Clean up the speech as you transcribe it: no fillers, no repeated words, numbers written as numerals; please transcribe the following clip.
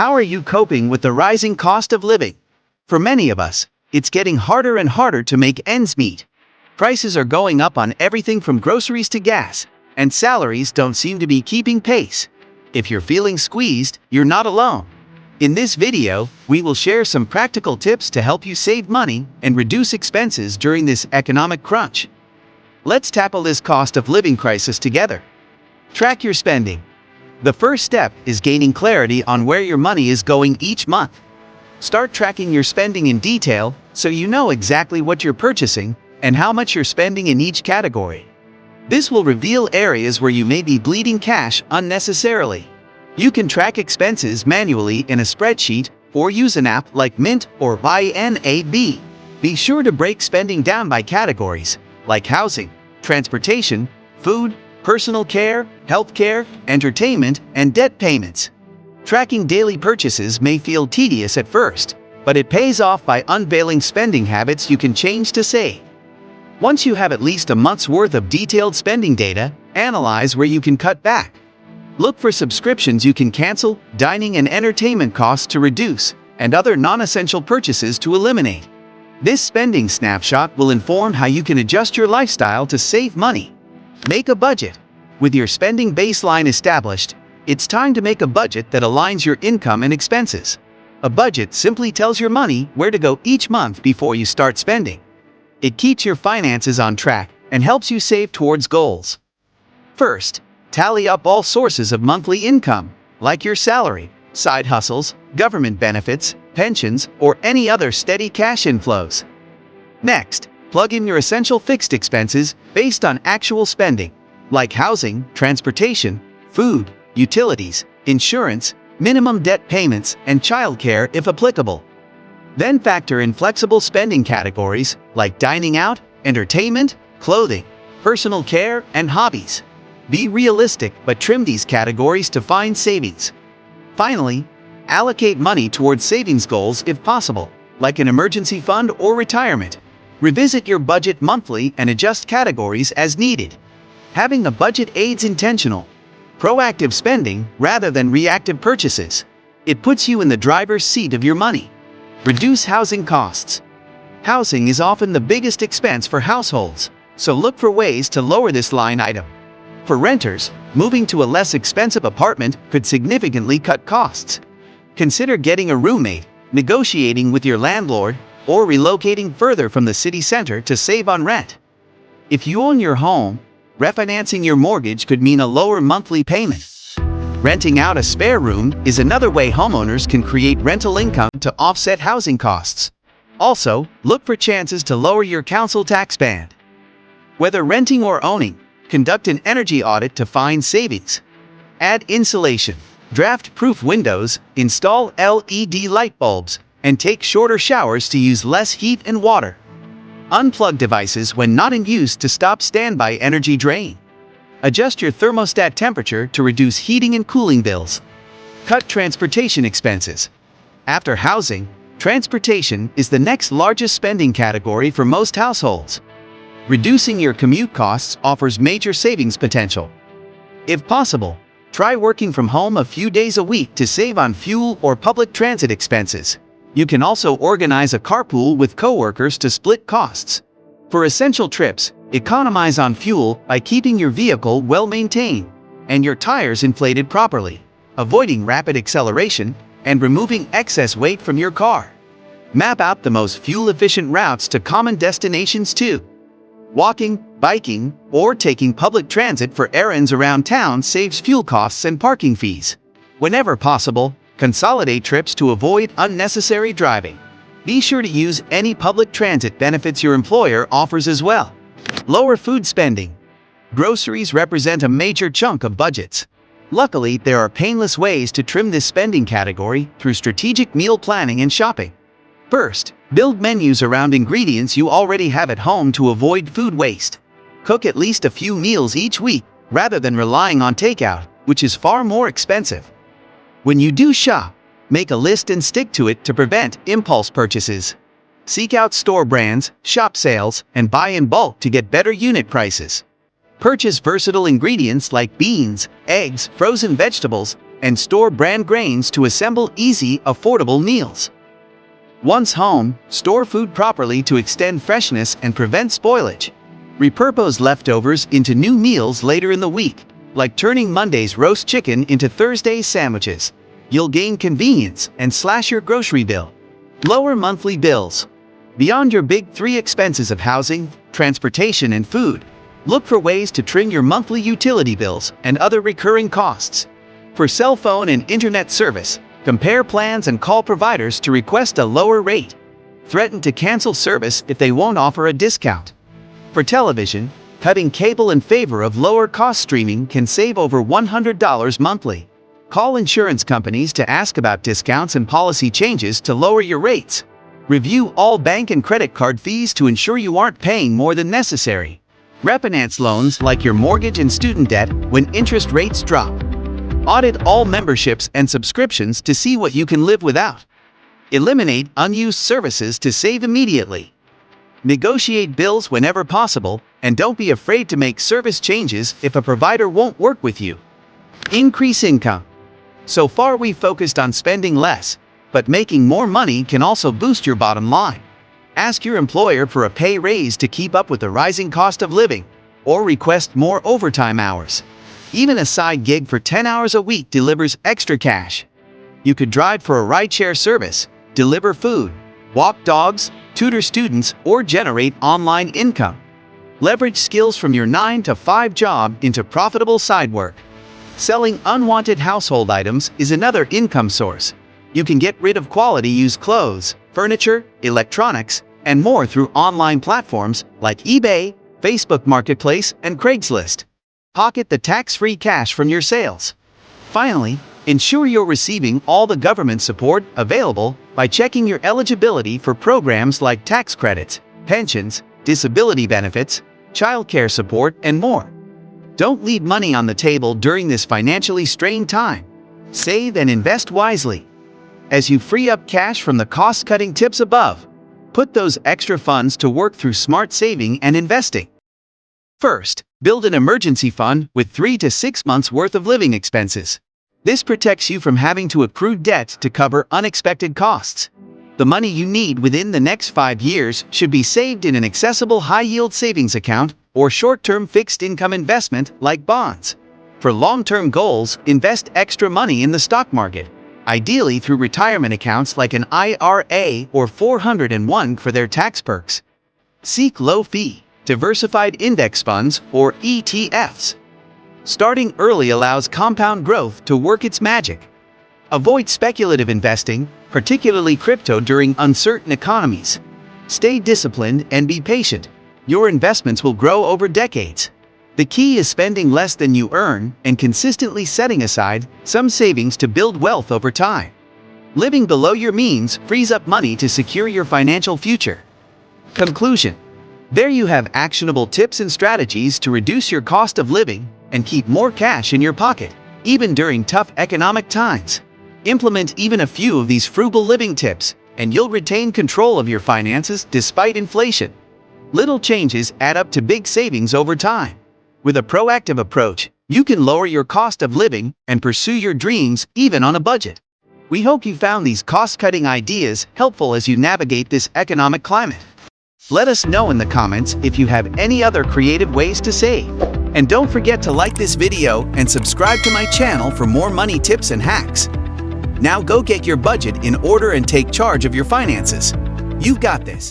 How are you coping with the rising cost of living? For many of us, it's getting harder and harder to make ends meet. Prices are going up on everything from groceries to gas, and salaries don't seem to be keeping pace. If you're feeling squeezed, you're not alone. In this video, we will share some practical tips to help you save money and reduce expenses during this economic crunch. Let's tackle this cost of living crisis together. Track your spending. The first step is gaining clarity on where your money is going each month. Start tracking your spending in detail so you know exactly what you're purchasing and how much you're spending in each category. This will reveal areas where you may be bleeding cash unnecessarily. You can track expenses manually in a spreadsheet or use an app like Mint or YNAB. Be sure to break spending down by categories like housing, transportation, food, personal care, healthcare, entertainment, and debt payments. Tracking daily purchases may feel tedious at first, but it pays off by unveiling spending habits you can change to save. Once you have at least a month's worth of detailed spending data, analyze where you can cut back. Look for subscriptions you can cancel, dining and entertainment costs to reduce, and other non-essential purchases to eliminate. This spending snapshot will inform how you can adjust your lifestyle to save money. Make a budget. With your spending baseline established, it's time to make a budget that aligns your income and expenses. A budget simply tells your money where to go each month before you start spending. It keeps your finances on track and helps you save towards goals. First, tally up all sources of monthly income, like your salary, side hustles, government benefits, pensions, or any other steady cash inflows. Next, plug in your essential fixed expenses based on actual spending, like housing, transportation, food, utilities, insurance, minimum debt payments, and childcare if applicable. Then factor in flexible spending categories like dining out, entertainment, clothing, personal care, and hobbies. Be realistic but trim these categories to find savings. Finally, allocate money towards savings goals if possible, like an emergency fund or retirement. Revisit your budget monthly and adjust categories as needed. Having a budget aids intentional, proactive spending rather than reactive purchases. It puts you in the driver's seat of your money. Reduce housing costs. Housing is often the biggest expense for households, so look for ways to lower this line item. For renters, moving to a less expensive apartment could significantly cut costs. Consider getting a roommate, negotiating with your landlord, or relocating further from the city center to save on rent. If you own your home, refinancing your mortgage could mean a lower monthly payment. Renting out a spare room is another way homeowners can create rental income to offset housing costs. Also, look for chances to lower your council tax band. Whether renting or owning, conduct an energy audit to find savings. Add insulation, draft-proof windows, install LED light bulbs, and take shorter showers to use less heat and water. Unplug devices when not in use to stop standby energy drain. Adjust your thermostat temperature to reduce heating and cooling bills. Cut transportation expenses. After housing, transportation is the next largest spending category for most households. Reducing your commute costs offers major savings potential. If possible, try working from home a few days a week to save on fuel or public transit expenses. You can also organize a carpool with coworkers to split costs. For essential trips, economize on fuel by keeping your vehicle well maintained and your tires inflated properly, avoiding rapid acceleration, and removing excess weight from your car. Map out the most fuel-efficient routes to common destinations too. Walking, biking, or taking public transit for errands around town saves fuel costs and parking fees. Whenever possible, consolidate trips to avoid unnecessary driving. Be sure to use any public transit benefits your employer offers as well. Lower food spending. Groceries represent a major chunk of budgets. Luckily, there are painless ways to trim this spending category through strategic meal planning and shopping. First, build menus around ingredients you already have at home to avoid food waste. Cook at least a few meals each week rather than relying on takeout, which is far more expensive. When you do shop, make a list and stick to it to prevent impulse purchases. Seek out store brands, shop sales, and buy in bulk to get better unit prices. Purchase versatile ingredients like beans, eggs, frozen vegetables, and store brand grains to assemble easy, affordable meals. Once home, store food properly to extend freshness and prevent spoilage. Repurpose leftovers into new meals later in the week, like turning Monday's roast chicken into Thursday's sandwiches. You'll gain convenience and slash your grocery bill. Lower monthly bills. Beyond your big three expenses of housing, transportation, and food, look for ways to trim your monthly utility bills and other recurring costs. For cell phone and internet service, compare plans and call providers to request a lower rate. Threaten to cancel service if they won't offer a discount. For television, cutting cable in favor of lower-cost streaming can save over $100 monthly. Call insurance companies to ask about discounts and policy changes to lower your rates. Review all bank and credit card fees to ensure you aren't paying more than necessary. Refinance loans like your mortgage and student debt when interest rates drop. Audit all memberships and subscriptions to see what you can live without. Eliminate unused services to save immediately. Negotiate bills whenever possible, and don't be afraid to make service changes if a provider won't work with you. Increase income. So far we've focused on spending less, but making more money can also boost your bottom line. Ask your employer for a pay raise to keep up with the rising cost of living, or request more overtime hours. Even a side gig for 10 hours a week delivers extra cash. You could drive for a rideshare service, deliver food, walk dogs, tutor students, or generate online income. Leverage skills from your 9-to-5 job into profitable side work. Selling unwanted household items is another income source. You can get rid of quality used clothes, furniture, electronics, and more through online platforms like eBay, Facebook Marketplace, and Craigslist. Pocket the tax-free cash from your sales. Finally, ensure you're receiving all the government support available by checking your eligibility for programs like tax credits, pensions, disability benefits, childcare support, and more. Don't leave money on the table during this financially strained time. Save and invest wisely. As you free up cash from the cost-cutting tips above, put those extra funds to work through smart saving and investing. First, build an emergency fund with 3 to 6 months' worth of living expenses. This protects you from having to accrue debt to cover unexpected costs. The money you need within the next 5 years should be saved in an accessible high-yield savings account or short-term fixed-income investment like bonds. For long-term goals, invest extra money in the stock market, ideally through retirement accounts like an IRA or 401 for their tax perks. Seek low-fee, diversified index funds or ETFs. Starting early allows compound growth to work its magic. Avoid speculative investing, particularly crypto during uncertain economies. Stay disciplined and be patient. Your investments will grow over decades. The key is spending less than you earn and consistently setting aside some savings to build wealth over time. Living below your means frees up money to secure your financial future. Conclusion. There you have actionable tips and strategies to reduce your cost of living and keep more cash in your pocket, even during tough economic times. Implement even a few of these frugal living tips, and you'll retain control of your finances despite inflation. Little changes add up to big savings over time. With a proactive approach, you can lower your cost of living and pursue your dreams even on a budget. We hope you found these cost-cutting ideas helpful as you navigate this economic climate. Let us know in the comments if you have any other creative ways to save. And don't forget to like this video and subscribe to my channel for more money tips and hacks. Now go get your budget in order and take charge of your finances. You've got this.